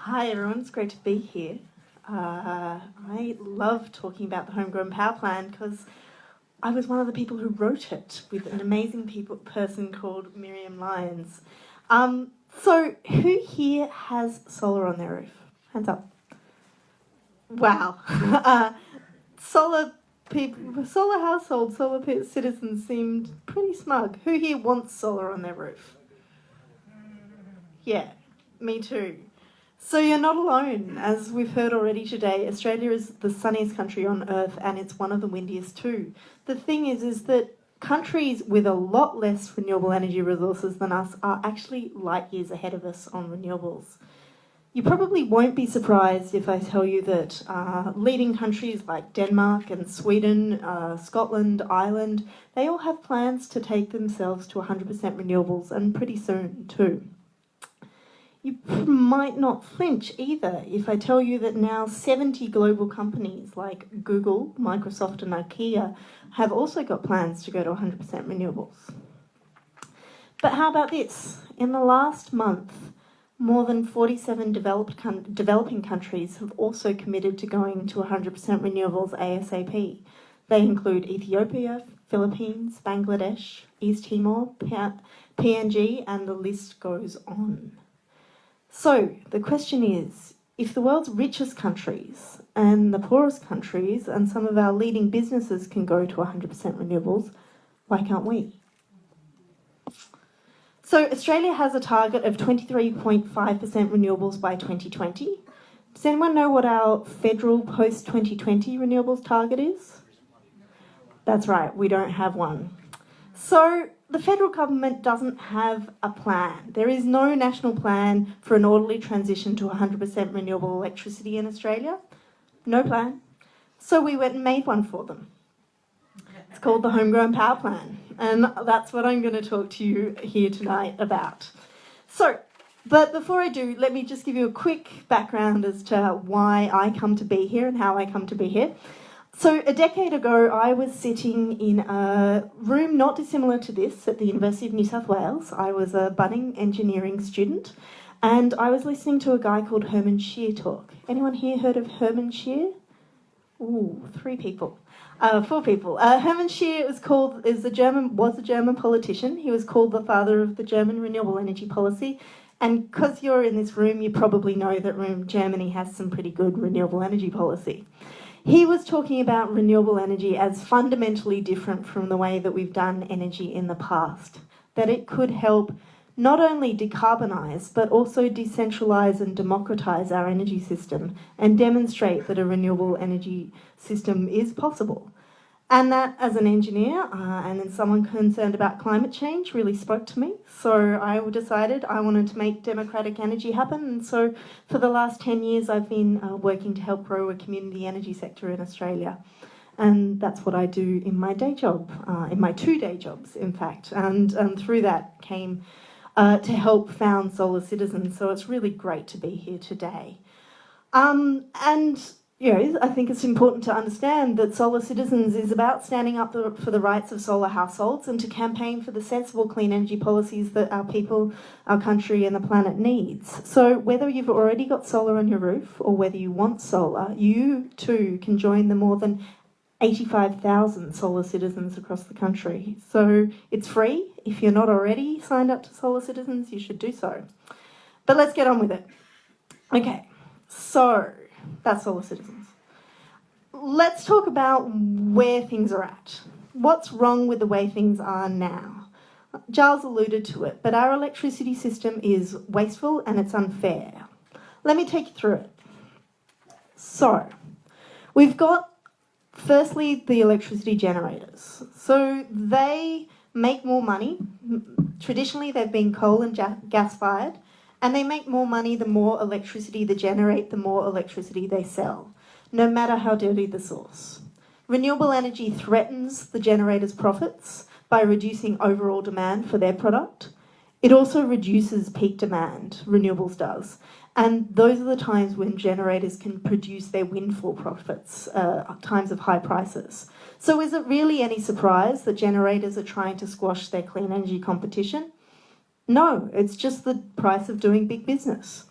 Hi everyone, it's great to be here. I love talking about the Homegrown Power Plan because I was one of the people who wrote it with an amazing person called Miriam Lyons. So who here has solar on their roof? Hands up. Wow. Solar households, citizens seemed pretty smug. Who here wants solar on their roof? Yeah, me too. So you're not alone. As we've heard already today, Australia is the sunniest country on earth and it's one of the windiest too. The thing is that countries with a lot less renewable energy resources than us are actually light years ahead of us on renewables. You probably won't be surprised if I tell you that leading countries like Denmark and Sweden, Scotland, Ireland, they all have plans to take themselves to 100% renewables, and pretty soon too. You might not flinch either if I tell you that now 70 global companies like Google, Microsoft and IKEA have also got plans to go to 100% renewables. But how about this? In the last month, more than 47 developing countries have also committed to going to 100% renewables ASAP. They include Ethiopia, Philippines, Bangladesh, East Timor, PNG, and the list goes on. So the question is, if the world's richest countries and the poorest countries and some of our leading businesses can go to 100% renewables, why can't we? So Australia has a target of 23.5% renewables by 2020. Does anyone know what our federal post-2020 renewables target is? That's right, we don't have one. So the federal government doesn't have a plan. There is no national plan for an orderly transition to 100% renewable electricity in Australia. No plan. So we went and made one for them. It's called the Homegrown Power Plan, and that's what I'm going to talk to you here tonight about. But before I do, let me just give you a quick background as to why I come to be here and how I come to be here. So a decade ago, I was sitting in a room not dissimilar to this at the University of New South Wales. I was a budding engineering student, and I was listening to a guy called Herman Scheer talk. Anyone here heard of Herman Scheer? Ooh, 4 people. Herman Scheer was a German politician. He was called the father of the German renewable energy policy. And because you're in this room, you probably know that Germany has some pretty good renewable energy policy. He was talking about renewable energy as fundamentally different from the way that we've done energy in the past. That it could help not only decarbonise, but also decentralise and democratise our energy system and demonstrate that a renewable energy system is possible. And that, as an engineer and as someone concerned about climate change, really spoke to me. So I decided I wanted to make democratic energy happen. And so for the last 10 years, I've been working to help grow a community energy sector in Australia. And that's what I do in my day job, in my 2 day jobs, in fact. And through that came to help found Solar Citizens. So it's really great to be here today. I think it's important to understand that Solar Citizens is about standing up for the rights of solar households and to campaign for the sensible clean energy policies that our people, our country and the planet needs. So whether you've already got solar on your roof or whether you want solar, you too can join the more than 85,000 Solar Citizens across the country. So it's free. If you're not already signed up to Solar Citizens, you should do so. But let's get on with it. Okay, so that's Solar Citizens. Let's talk about where things are at. What's wrong with the way things are now? Giles alluded to it, but our electricity system is wasteful and it's unfair. Let me take you through it. So, we've got, firstly, the electricity generators. So they make more money. Traditionally, they've been coal and gas-fired. And they make more money the more electricity they generate, the more electricity they sell, no matter how dirty the source. Renewable energy threatens the generator's profits by reducing overall demand for their product. It also reduces peak demand, renewables does. And those are the times when generators can produce their windfall profits, times of high prices. So is it really any surprise that generators are trying to squash their clean energy competition? No, it's just the price of doing big business.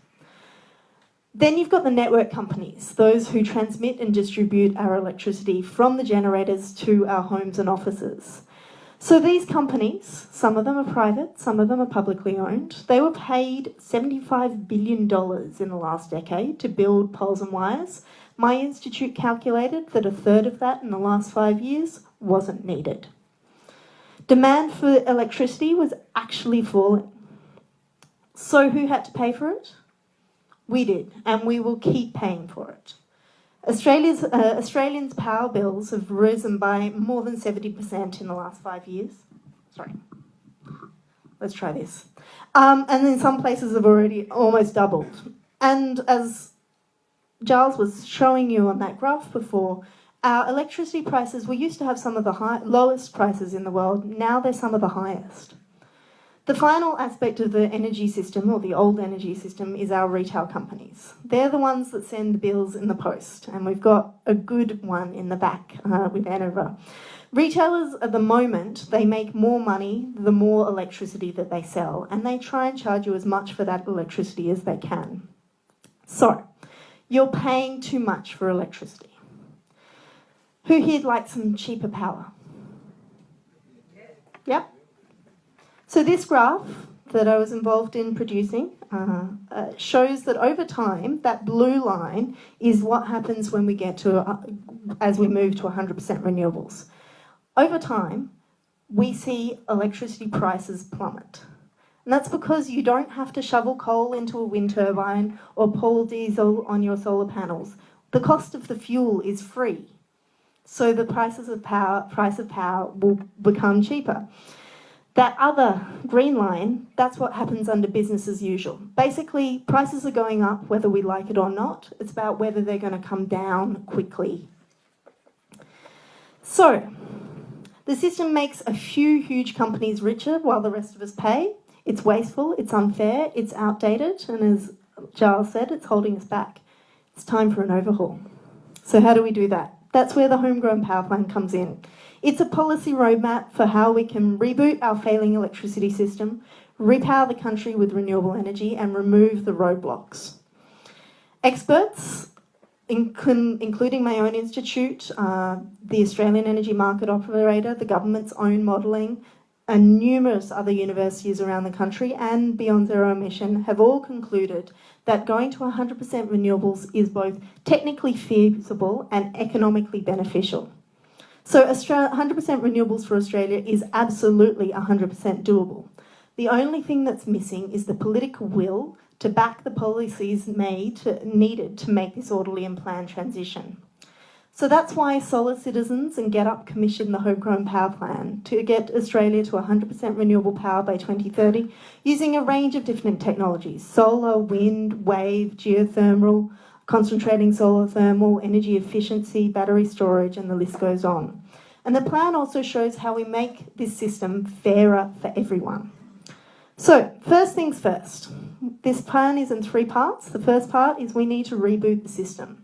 Then you've got the network companies, those who transmit and distribute our electricity from the generators to our homes and offices. So these companies, some of them are private, some of them are publicly owned, they were paid $75 billion in the last decade to build poles and wires. My institute calculated that a third of that in the last 5 years wasn't needed. Demand for electricity was actually falling. So who had to pay for it? We did, and we will keep paying for it. Australians' power bills have risen by more than 70% in the last 5 years. Sorry. Let's try this. And in some places have already almost doubled. And as Giles was showing you on that graph before, our electricity prices, we used to have some of the lowest prices in the world. Now they're some of the highest. The final aspect of the energy system, or the old energy system, is our retail companies. They're the ones that send bills in the post, and we've got a good one in the back with Anova. Retailers at the moment, they make more money the more electricity that they sell, and they try and charge you as much for that electricity as they can. So, you're paying too much for electricity. Who here'd like some cheaper power? Yep. So this graph that I was involved in producing shows that over time, that blue line is what happens when we get to, as we move to 100% renewables. Over time, we see electricity prices plummet. And that's because you don't have to shovel coal into a wind turbine or pour diesel on your solar panels. The cost of the fuel is free. So the price of power will become cheaper. That other green line, that's what happens under business as usual. Basically, prices are going up whether we like it or not. It's about whether they're going to come down quickly. So, the system makes a few huge companies richer while the rest of us pay. It's wasteful, it's unfair, it's outdated, and as Giles said, it's holding us back. It's time for an overhaul. So how do we do that? That's where the Homegrown Power Plan comes in. It's a policy roadmap for how we can reboot our failing electricity system, repower the country with renewable energy, and remove the roadblocks. Experts, including my own institute, the Australian Energy Market Operator, the government's own modelling, and numerous other universities around the country and Beyond Zero Emission have all concluded that going to 100% renewables is both technically feasible and economically beneficial. So 100% renewables for Australia is absolutely 100% doable. The only thing that's missing is the political will to back the policies needed to make this orderly and planned transition. So that's why Solar Citizens and Get Up commissioned the Homegrown Power Plan to get Australia to 100% renewable power by 2030 using a range of different technologies: solar, wind, wave, geothermal, concentrating solar thermal, energy efficiency, battery storage, and the list goes on. And the plan also shows how we make this system fairer for everyone. So, first things first. This plan is in 3 parts. The first part is we need to reboot the system.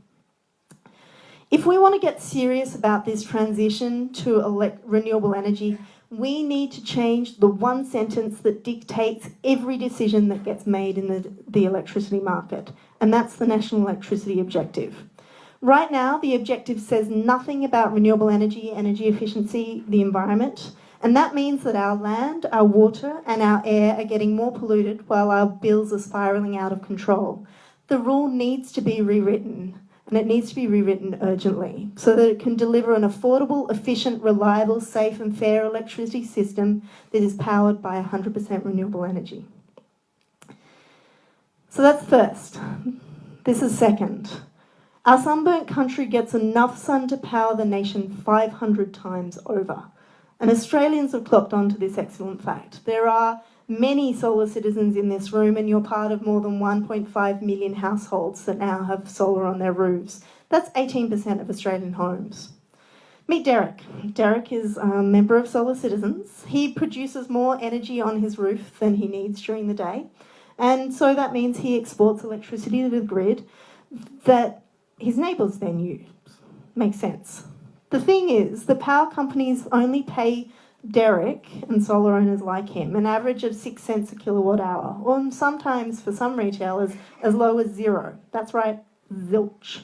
If we want to get serious about this transition to renewable energy, we need to change the one sentence that dictates every decision that gets made in the electricity market, and that's the National Electricity Objective. Right now, the objective says nothing about renewable energy, energy efficiency, the environment, and that means that our land, our water, and our air are getting more polluted while our bills are spiralling out of control. The rule needs to be rewritten, and it needs to be rewritten urgently so that it can deliver an affordable, efficient, reliable, safe and fair electricity system that is powered by 100% renewable energy. So that's first. This is second. Our sunburnt country gets enough sun to power the nation 500 times over. And Australians have clocked on to this excellent fact. There are many solar citizens in this room, and you're part of more than 1.5 million households that now have solar on their roofs. That's 18% of Australian homes. Meet Derek. Derek is a member of Solar Citizens. He produces more energy on his roof than he needs during the day, and so that means he exports electricity to the grid that his neighbours then use. Makes sense. The thing is, the power companies only pay Derek and solar owners like him an average of 6 cents a kilowatt hour, or sometimes for some retailers as low as 0. That's right, zilch.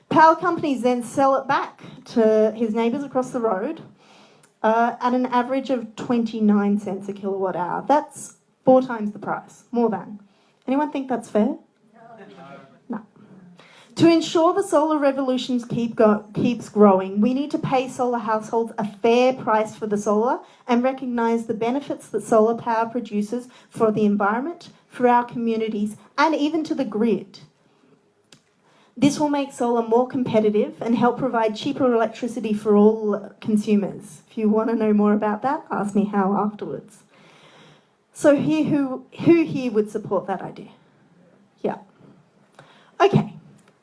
Power companies then sell it back to his neighbours across the road at an average of 29 cents a kilowatt hour. That's 4 times the price, more than. Anyone think that's fair? No. To ensure the solar revolution keeps growing, we need to pay solar households a fair price for the solar and recognise the benefits that solar power produces for the environment, for our communities, and even to the grid. This will make solar more competitive and help provide cheaper electricity for all consumers. If you want to know more about that, ask me how afterwards. So who here would support that idea? Yeah. Okay.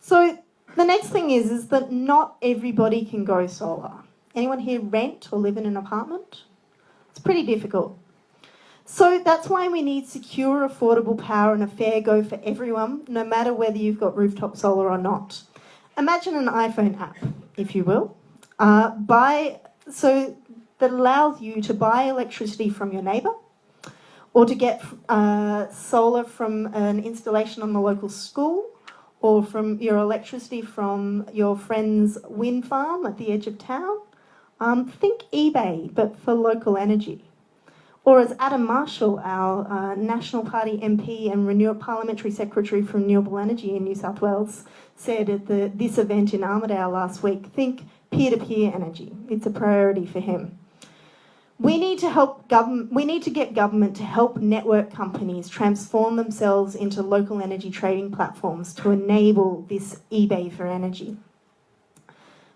So the next thing is that not everybody can go solar. Anyone here rent or live in an apartment? It's pretty difficult. So that's why we need secure, affordable power and a fair go for everyone, no matter whether you've got rooftop solar or not. Imagine an iPhone app, if you will, that allows you to buy electricity from your neighbour, or to get solar from an installation on the local school, or from your electricity from your friend's wind farm at the edge of town. Think eBay, but for local energy. Or as Adam Marshall, our National Party MP and Parliamentary Secretary for Renewable Energy in New South Wales, said at this event in Armidale last week, think peer-to-peer energy. It's a priority for him. We need to get government to help network companies transform themselves into local energy trading platforms to enable this eBay for energy.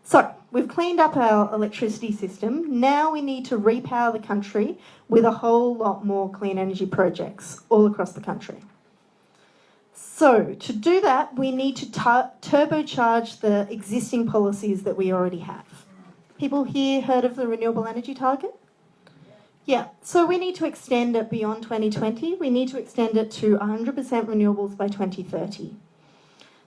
So, we've cleaned up our electricity system. Now we need to repower the country with a whole lot more clean energy projects all across the country. So, to do that, we need to turbocharge the existing policies that we already have. People here heard of the renewable energy target? Yeah, so we need to extend it beyond 2020. We need to extend it to 100% renewables by 2030.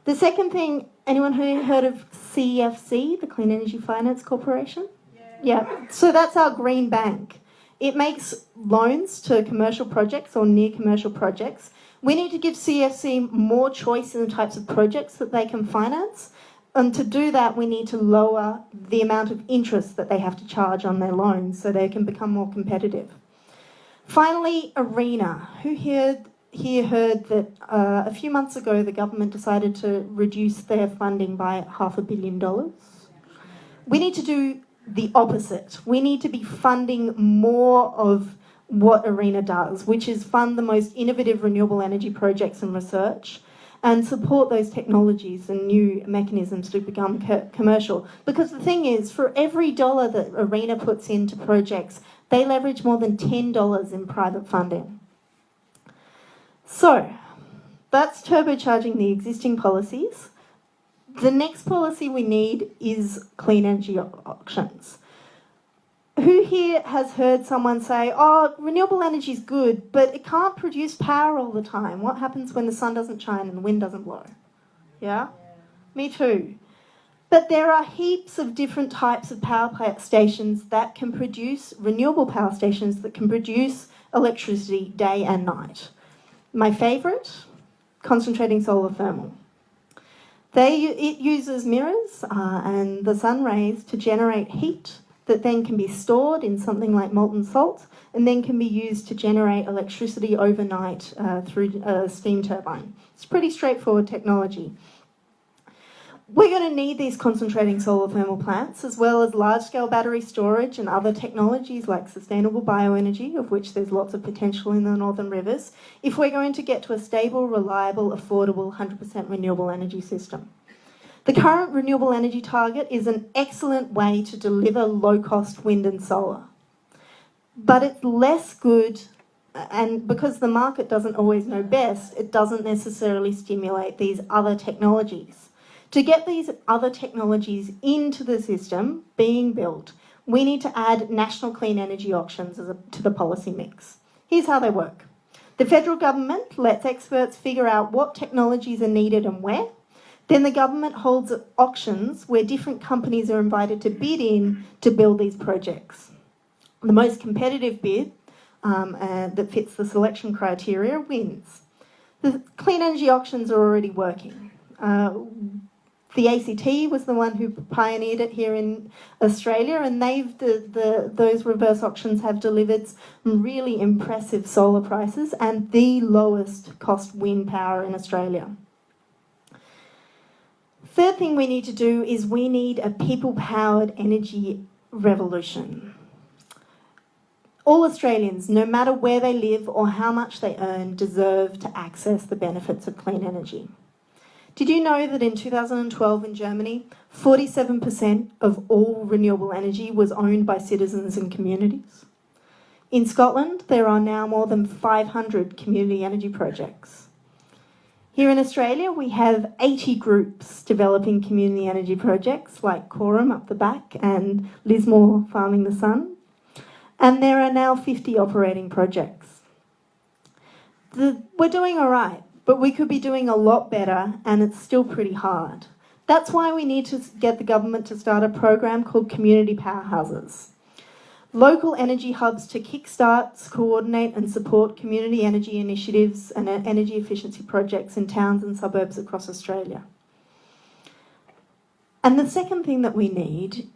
The second thing, anyone heard of CEFC, the Clean Energy Finance Corporation? Yeah, so that's our green bank. It makes loans to commercial projects or near commercial projects. We need to give CEFC more choice in the types of projects that they can finance. And to do that, we need to lower the amount of interest that they have to charge on their loans so they can become more competitive. Finally, ARENA. Who here heard that a few months ago the government decided to reduce their funding by $500 million? We need to do the opposite. We need to be funding more of what ARENA does, which is fund the most innovative renewable energy projects and research, and support those technologies and new mechanisms to become commercial. Because the thing is, for every dollar that ARENA puts into projects, they leverage more than $10 in private funding. So, that's turbocharging the existing policies. The next policy we need is clean energy auctions. Who here has heard someone say, oh, renewable energy is good, but it can't produce power all the time. What happens when the sun doesn't shine and the wind doesn't blow? Yeah? Me too. But there are heaps of different types of power stations that can produce, renewable power stations that can produce electricity day and night. My favourite, concentrating solar thermal. It uses mirrors and the sun rays to generate heat that then can be stored in something like molten salt and then can be used to generate electricity overnight through a steam turbine. It's pretty straightforward technology. We're going to need these concentrating solar thermal plants as well as large-scale battery storage and other technologies like sustainable bioenergy, of which there's lots of potential in the Northern Rivers, if we're going to get to a stable, reliable, affordable, 100% renewable energy system. The current renewable energy target is an excellent way to deliver low-cost wind and solar. But it's less good, and because the market doesn't always know best, it doesn't necessarily stimulate these other technologies. To get these other technologies into the system being built, we need to add national clean energy auctions to the policy mix. Here's how they work. The federal government lets experts figure out what technologies are needed and where. Then the government holds auctions where different companies are invited to bid in to build these projects. The most competitive bid that fits the selection criteria wins. The clean energy auctions are already working. The ACT was the one who pioneered it here in Australia, and those reverse auctions have delivered really impressive solar prices and the lowest cost wind power in Australia. Third thing we need to do is we need a people-powered energy revolution. All Australians, no matter where they live or how much they earn, deserve to access the benefits of clean energy. Did you know that in 2012 in Germany, 47% of all renewable energy was owned by citizens and communities? In Scotland, there are now more than 500 community energy projects. Here in Australia, we have 80 groups developing community energy projects like Quorum up the back and Lismore Farming the Sun. And there are now 50 operating projects. We're doing all right, but we could be doing a lot better, and it's still pretty hard. That's why we need to get the government to start a program called Community Powerhouses. Local energy hubs to kickstart, coordinate and support community energy initiatives and energy efficiency projects in towns and suburbs across Australia. And the second thing that we need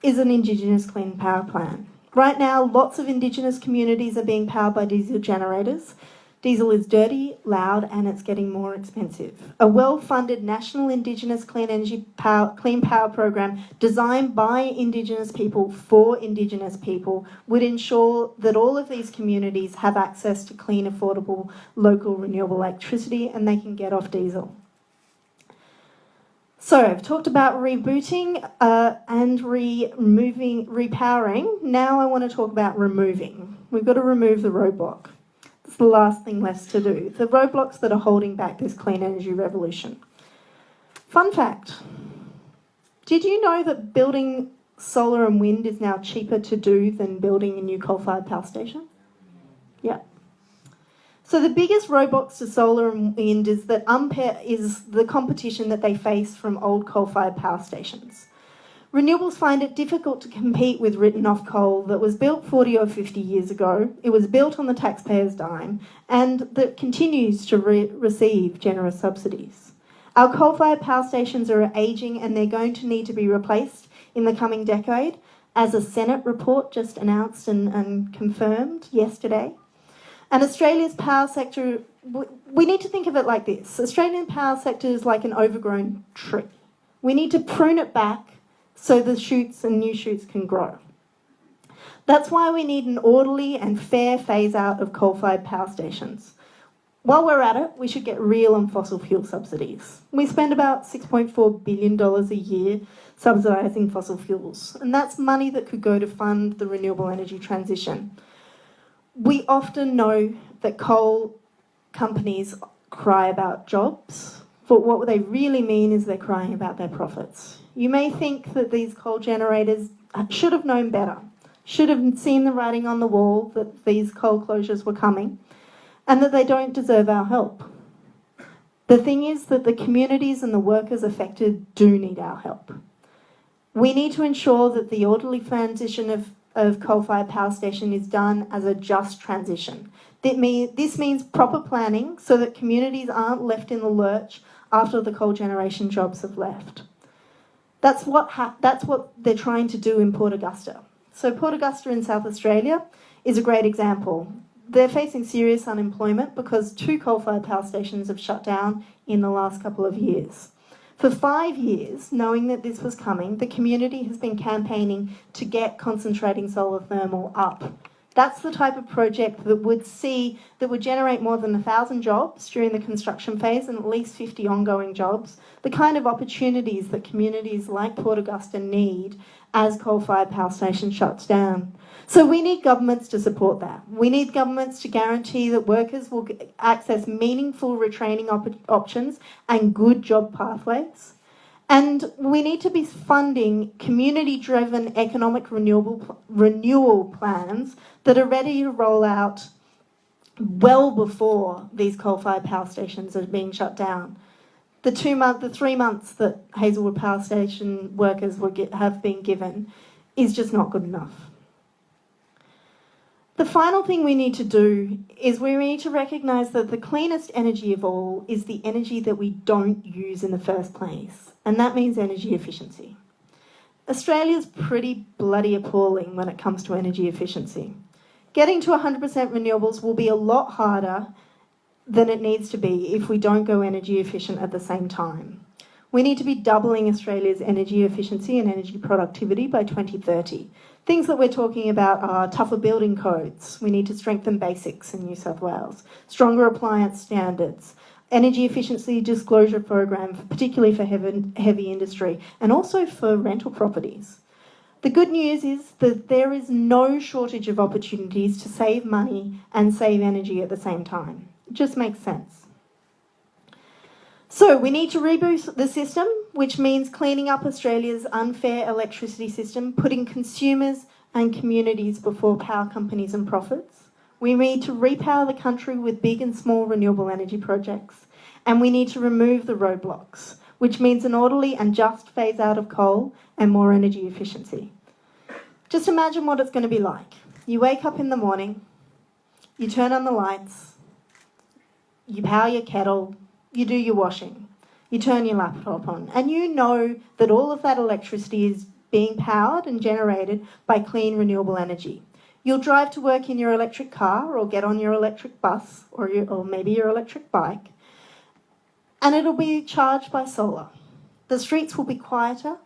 is an Indigenous Clean Power Plan. Right now, lots of Indigenous communities are being powered by diesel generators. Diesel is dirty, loud, and it's getting more expensive. A well-funded national Indigenous clean power program designed by Indigenous people for Indigenous people would ensure that all of these communities have access to clean, affordable, local renewable electricity and they can get off diesel. So I've talked about rebooting and repowering. Now I want to talk about removing. We've got to remove the roadblock. It's the last thing left to do. The roadblocks that are holding back this clean energy revolution. Fun fact. Did you know that building solar and wind is now cheaper to do than building a new coal-fired power station? Yeah. So the biggest roadblocks to solar and wind is the competition that they face from old coal-fired power stations. Renewables find it difficult to compete with written-off coal that was built 40 or 50 years ago. It was built on the taxpayer's dime and that continues to receive generous subsidies. Our coal-fired power stations are ageing and they're going to need to be replaced in the coming decade, as a Senate report just announced and confirmed yesterday. And Australia's power sector, we need to think of it like this. Australian power sector is like an overgrown tree. We need to prune it back so the shoots and new shoots can grow. That's why we need an orderly and fair phase-out of coal-fired power stations. While we're at it, we should get real on fossil fuel subsidies. We spend about $6.4 billion a year subsidising fossil fuels, and that's money that could go to fund the renewable energy transition. We often know that coal companies cry about jobs, but what they really mean is they're crying about their profits. You may think that these coal generators should have known better, should have seen the writing on the wall that these coal closures were coming, and that they don't deserve our help. The thing is that the communities and the workers affected do need our help. We need to ensure that the orderly transition of coal-fired power station is done as a just transition. This means proper planning so that communities aren't left in the lurch after the coal generation jobs have left. That's what they're trying to do in Port Augusta. So Port Augusta in South Australia is a great example. They're facing serious unemployment because 2 coal-fired power stations have shut down in the last couple of years. For 5 years, knowing that this was coming, the community has been campaigning to get concentrating solar thermal up. That's the type of project that would generate more than 1,000 jobs during the construction phase and at least 50 ongoing jobs, the kind of opportunities that communities like Port Augusta need as coal-fired power station shuts down. So we need governments to support that. We need governments to guarantee that workers will access meaningful retraining options and good job pathways. And we need to be funding community-driven economic renewal plans that are ready to roll out well before these coal-fired power stations are being shut down. The 3 months that Hazelwood Power Station workers have been given is just not good enough. The final thing we need to do is we need to recognise that the cleanest energy of all is the energy that we don't use in the first place, and that means energy efficiency. Australia's pretty bloody appalling when it comes to energy efficiency. Getting to 100% renewables will be a lot harder than it needs to be if we don't go energy efficient at the same time. We need to be doubling Australia's energy efficiency and energy productivity by 2030. Things that we're talking about are tougher building codes. We need to strengthen basics in New South Wales, stronger appliance standards, energy efficiency disclosure program, particularly for heavy industry, and also for rental properties. The good news is that there is no shortage of opportunities to save money and save energy at the same time. It just makes sense. So we need to reboot the system, which means cleaning up Australia's unfair electricity system, putting consumers and communities before power companies and profits. We need to repower the country with big and small renewable energy projects. And we need to remove the roadblocks, which means an orderly and just phase out of coal and more energy efficiency. Just imagine what it's going to be like. You wake up in the morning, you turn on the lights, you power your kettle, you do your washing, you turn your laptop on, and you know that all of that electricity is being powered and generated by clean renewable energy. You'll drive to work in your electric car or get on your electric bus or maybe your electric bike, and it'll be charged by solar. The streets will be quieter.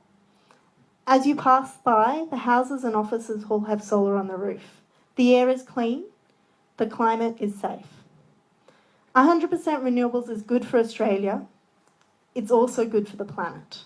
As you pass by, the houses and offices all have solar on the roof. The air is clean, the climate is safe. 100% renewables is good for Australia. It's also good for the planet.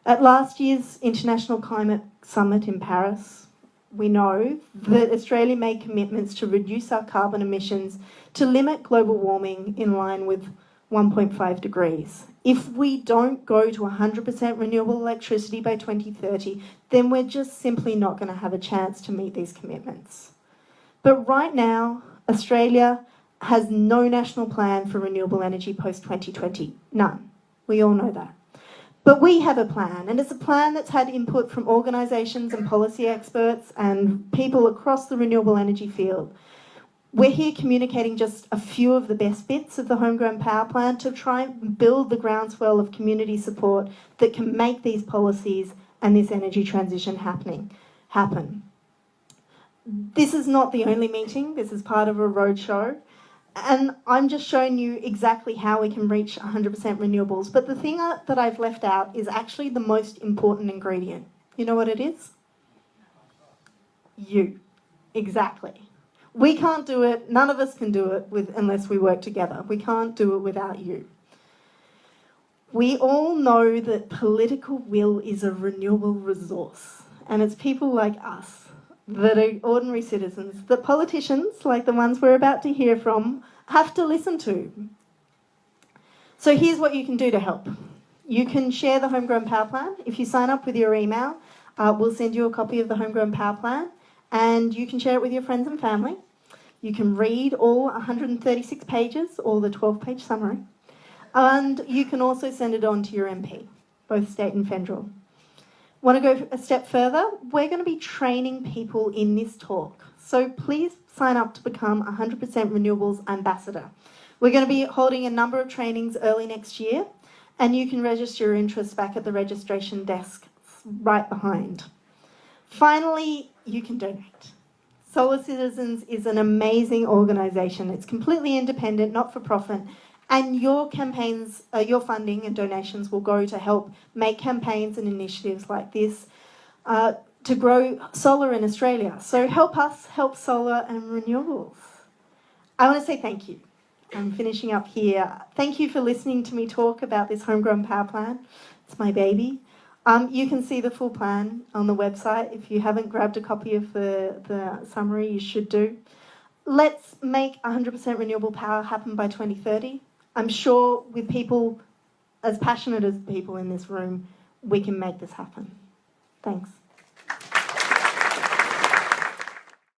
At last year's International Climate Summit in Paris, we know that Australia made commitments to reduce our carbon emissions to limit global warming in line with 1.5 degrees. If we don't go to 100% renewable electricity by 2030, then we're just simply not going to have a chance to meet these commitments. But right now, Australia has no national plan for renewable energy post-2020. None. We all know that. But we have a plan, and it's a plan that's had input from organisations and policy experts and people across the renewable energy field. We're here communicating just a few of the best bits of the Homegrown Power Plan to try and build the groundswell of community support that can make these policies and this energy transition happen. This is not the only meeting. This is part of a roadshow. And I'm just showing you exactly how we can reach 100% renewables. But the thing that I've left out is actually the most important ingredient. You know what it is? You. Exactly. We can't do it, none of us can do it unless we work together. We can't do it without you. We all know that political will is a renewable resource, and it's people like us that are ordinary citizens that politicians, like the ones we're about to hear from, have to listen to. So here's what you can do to help. You can share the Homegrown Power Plan. If you sign up with your email, we'll send you a copy of the Homegrown Power Plan, and you can share it with your friends and family. You can read all 136 pages or the 12-page summary, and you can also send it on to your MP, both state and federal. Want to go a step further? We're going to be training people in this talk, so please sign up to become a 100% Renewables Ambassador. We're going to be holding a number of trainings early next year, and you can register your interest back at the registration desk right behind. Finally, you can donate. Solar Citizens is an amazing organisation. It's completely independent, not-for-profit, and your campaigns, your funding and donations will go to help make campaigns and initiatives like this to grow solar in Australia. So help us help solar and renewables. I want to say thank you. I'm finishing up here. Thank you for listening to me talk about this Homegrown Power Plan. It's my baby. You can see the full plan on the website. If you haven't grabbed a copy of the summary, you should do. Let's make 100% renewable power happen by 2030. I'm sure with people as passionate as people in this room, we can make this happen. Thanks.